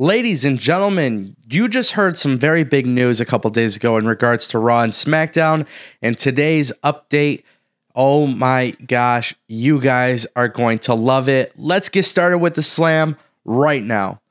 Ladies and gentlemen, you just heard some very big news a couple days ago in regards to Raw and Smackdown, and today's update, oh my gosh, you guys are going to love it. Let's get started with the slam right now.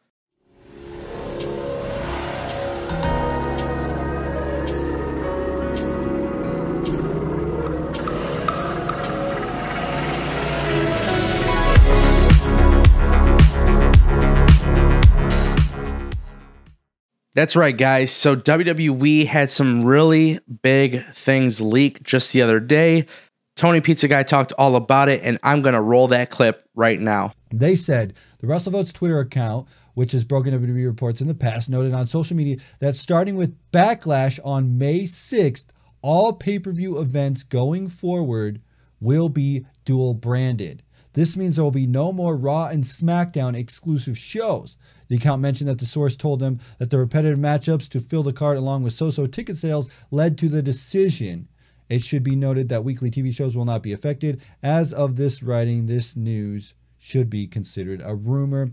That's right, guys. So WWE had some really big things leak just the other day. TonyPizzaGuy talked all about it, and I'm going to roll that clip right now. They said the WrestleVotes Twitter account, which has broken WWE reports in the past, noted on social media that starting with Backlash on May 6th, all pay-per-view events going forward will be dual branded. This means there will be no more Raw and SmackDown exclusive shows. The account mentioned that the source told them that the repetitive matchups to fill the card along with so-so ticket sales led to the decision. It should be noted that weekly TV shows will not be affected. As of this writing, this news should be considered a rumor.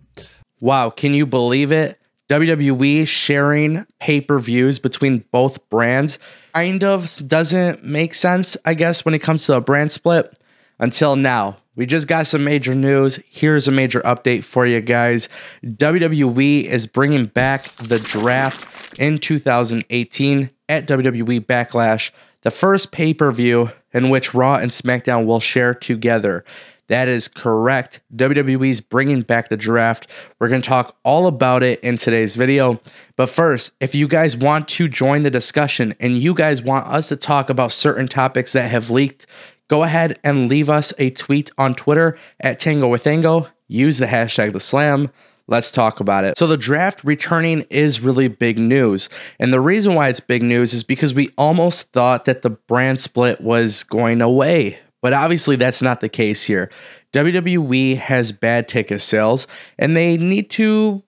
Wow, can you believe it? WWE sharing pay-per-views between both brands kind of doesn't make sense, I guess, when it comes to a brand split. Until now, we just got some major news. Here's a major update for you guys. WWE is bringing back the draft in 2018 at WWE Backlash, the first pay-per-view in which Raw and SmackDown will share together. That is correct. WWE's bringing back the draft. We're going to talk all about it in today's video. But first, if you guys want to join the discussion and you guys want us to talk about certain topics that have leaked, go ahead and leave us a tweet on Twitter at Tango with Ango. Use the hashtag #TheSlam. Let's talk about it. So the draft returning is really big news. And the reason why it's big news is because we almost thought that the brand split was going away. But obviously that's not the case here. WWE has bad ticket sales and they need to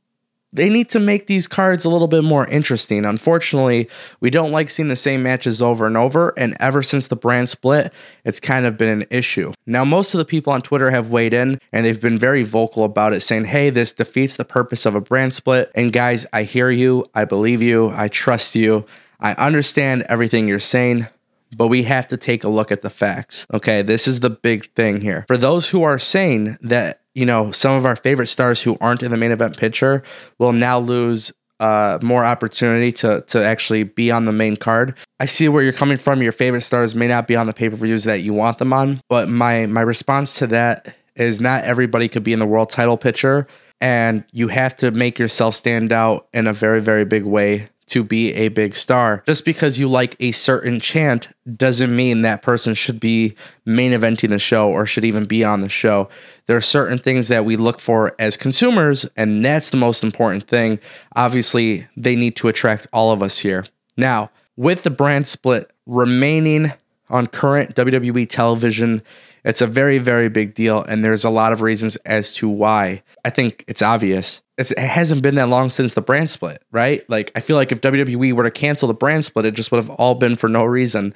make these cards a little bit more interesting. Unfortunately, we don't like seeing the same matches over and over, and ever since the brand split, it's kind of been an issue. Now, most of the people on Twitter have weighed in, and they've been very vocal about it, saying, hey, this defeats the purpose of a brand split. And guys, I hear you, I believe you, I trust you, I understand everything you're saying, but we have to take a look at the facts. Okay, this is the big thing here. For those who are saying that, you know, some of our favorite stars who aren't in the main event picture will now lose more opportunity to actually be on the main card. I see where you're coming from. Your favorite stars may not be on the pay-per-views that you want them on, but my response to that is not everybody could be in the world title picture, and you have to make yourself stand out in a very, very big way to be a big star. Just because you like a certain chant doesn't mean that person should be main eventing the show or should even be on the show. There are certain things that we look for as consumers, and that's the most important thing. Obviously, they need to attract all of us here. Now, with the brand split remaining on current WWE television, it's a very, very big deal, and there's a lot of reasons as to why. I think it's obvious. It hasn't been that long since the brand split, right? Like, I feel like if WWE were to cancel the brand split, it just would have all been for no reason.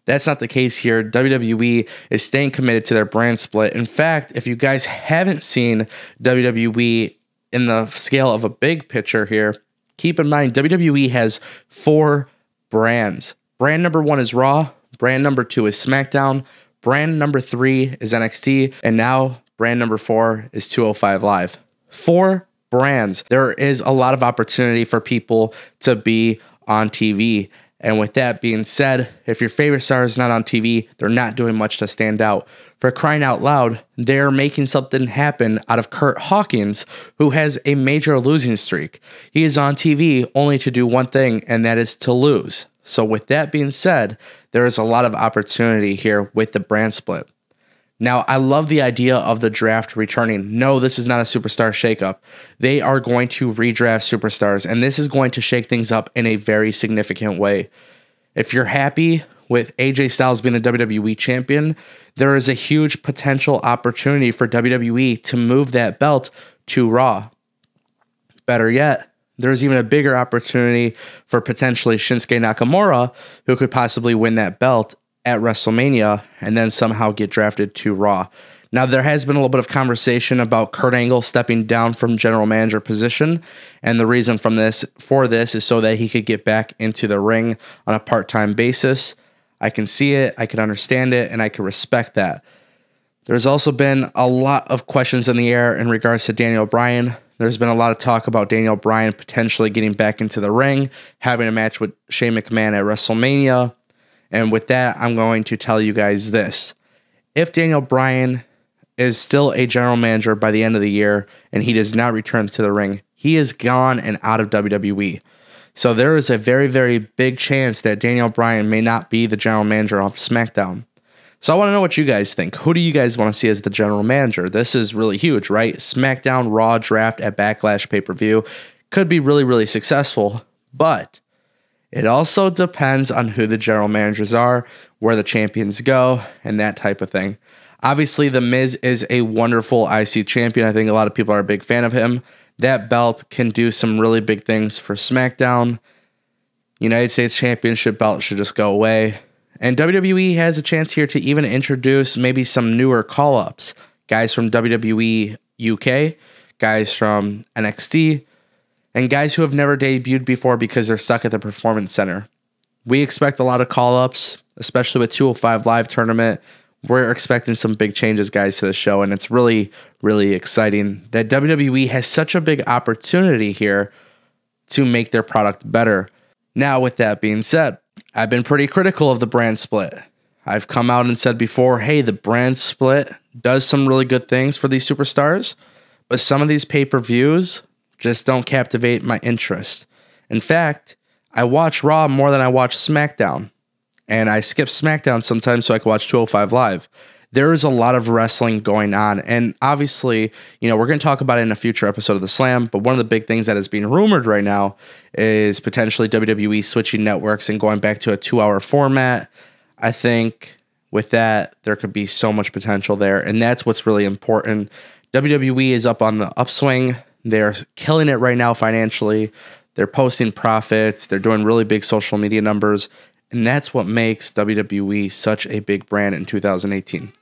That's not the case here. WWE is staying committed to their brand split. In fact, if you guys haven't seen WWE in the scale of a big picture here, keep in mind WWE has 4 brands. Brand number 1 is Raw. Brand number 2 is SmackDown. Brand number 3 is NXT. And now brand number 4 is 205 Live. 4 brands. There is a lot of opportunity for people to be on TV. And with that being said, if your favorite star is not on TV, they're not doing much to stand out. For crying out loud, they're making something happen out of Kurt Hawkins, who has a major losing streak. He is on TV only to do one thing, and that is to lose. So with that being said, there is a lot of opportunity here with the brand split. Now, I love the idea of the draft returning. No, this is not a superstar shakeup. They are going to redraft superstars, and this is going to shake things up in a very significant way. If you're happy with AJ Styles being the WWE champion, there is a huge potential opportunity for WWE to move that belt to Raw. Better yet, there's even a bigger opportunity for potentially Shinsuke Nakamura, who could possibly win that belt at WrestleMania and then somehow get drafted to Raw. Now, there has been a little bit of conversation about Kurt Angle stepping down from general manager position, and the reason for this is so that he could get back into the ring on a part-time basis. I can see it, I can understand it, and I can respect that. There's also been a lot of questions in the air in regards to Daniel Bryan. There's been a lot of talk about Daniel Bryan potentially getting back into the ring, having a match with Shane McMahon at WrestleMania. And with that, I'm going to tell you guys this. If Daniel Bryan is still a general manager by the end of the year and he does not return to the ring, he is gone and out of WWE. So there is a very, very big chance that Daniel Bryan may not be the general manager of SmackDown. So I want to know what you guys think. Who do you guys want to see as the general manager? This is really huge, right? SmackDown Raw draft at Backlash pay-per-view could be really, really successful, but it also depends on who the general managers are, where the champions go, and that type of thing. Obviously, The Miz is a wonderful IC champion. I think a lot of people are a big fan of him. That belt can do some really big things for SmackDown. United States Championship belt should just go away. And WWE has a chance here to even introduce maybe some newer call-ups. Guys from WWE UK, guys from NXT, and guys who have never debuted before because they're stuck at the Performance Center. We expect a lot of call-ups, especially with 205 Live tournament. We're expecting some big changes, guys, to the show, and it's really, really exciting that WWE has such a big opportunity here to make their product better. Now, with that being said, I've been pretty critical of the brand split. I've come out and said before, hey, the brand split does some really good things for these superstars, but some of these pay-per-views just don't captivate my interest. In fact, I watch Raw more than I watch SmackDown. And I skip SmackDown sometimes so I can watch 205 Live. There is a lot of wrestling going on. And obviously, we're going to talk about it in a future episode of The Slam. But one of the big things that is being rumored right now is potentially WWE switching networks and going back to a 2-hour format. I think with that, there could be so much potential there. And that's what's really important. WWE is up on the upswing. They're killing it right now financially. They're posting profits. They're doing really big social media numbers. And that's what makes WWE such a big brand in 2018.